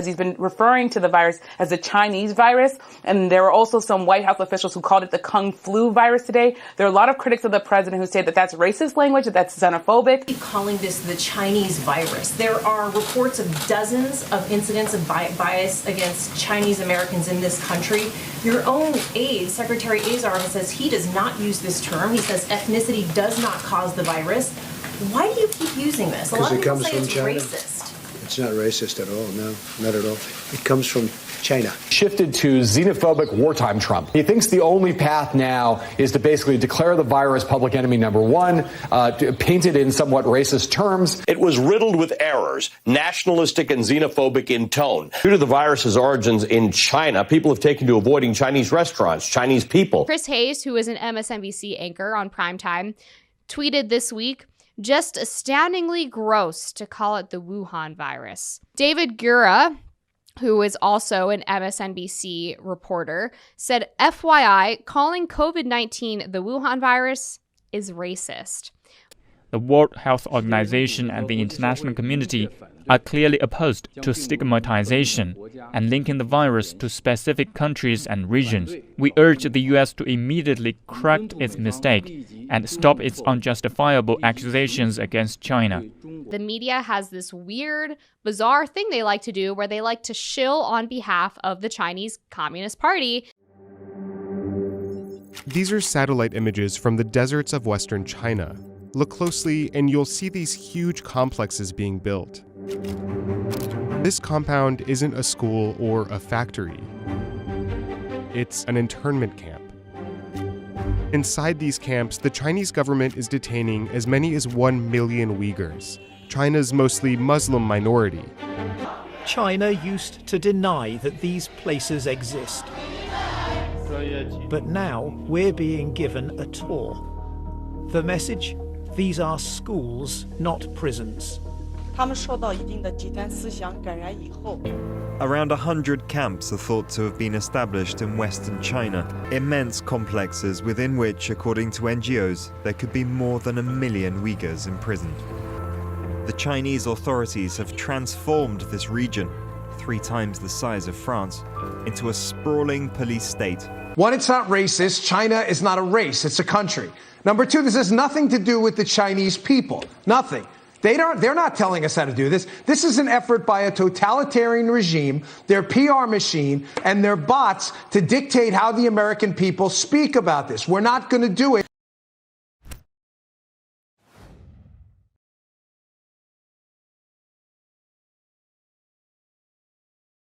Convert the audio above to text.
He's been referring to the virus as a Chinese virus, and there were also some White House officials who called it the Kung Flu virus today. There are a lot of critics of the president who say that that's racist language, that that's xenophobic. Keep calling this the Chinese virus. There are reports of dozens of incidents of bias against Chinese Americans in this country. Your own aide, Secretary Azar, says he does not use this term. He says ethnicity does not cause the virus. Why do you keep using this? A lot of people say it's racist. It's not racist at all, no, not at all. It comes from China. Shifted to xenophobic wartime Trump. He thinks the only path now is to basically declare the virus public enemy number one, paint it in somewhat racist terms. It was riddled with errors, nationalistic and xenophobic in tone. Due to the virus's origins in China, people have taken to avoiding Chinese restaurants, Chinese people. Chris Hayes, who is an MSNBC anchor on primetime, tweeted this week, "Just astoundingly gross to call it the Wuhan virus." David Gura, who is also an MSNBC reporter, said, FYI, calling COVID-19 the Wuhan virus is racist. The World Health Organization and the international community are clearly opposed to stigmatization and linking the virus to specific countries and regions. We urge the U.S. to immediately correct its mistake and stop its unjustifiable accusations against China. The media has this weird, bizarre thing they like to do where they like to shill on behalf of the Chinese Communist Party. These are satellite images from the deserts of Western China. Look closely and you'll see these huge complexes being built. This compound isn't a school or a factory. It's an internment camp. Inside these camps, the Chinese government is detaining as many as 1 million Uyghurs, China's mostly Muslim minority. China used to deny that these places exist. But now we're being given a tour. The message? These are schools, not prisons. Around 100 camps are thought to have been established in Western China, immense complexes within which, according to NGOs, there could be more than 1 million Uyghurs imprisoned. The Chinese authorities have transformed this region, 3 times the size of France, into a sprawling police state. One, it's not racist. China is not a race, it's a country. Number 2, this has nothing to do with the Chinese people. Nothing. They're not telling us how to do this. This is an effort by a totalitarian regime, their PR machine, and their bots to dictate how the American people speak about this. We're not going to do it.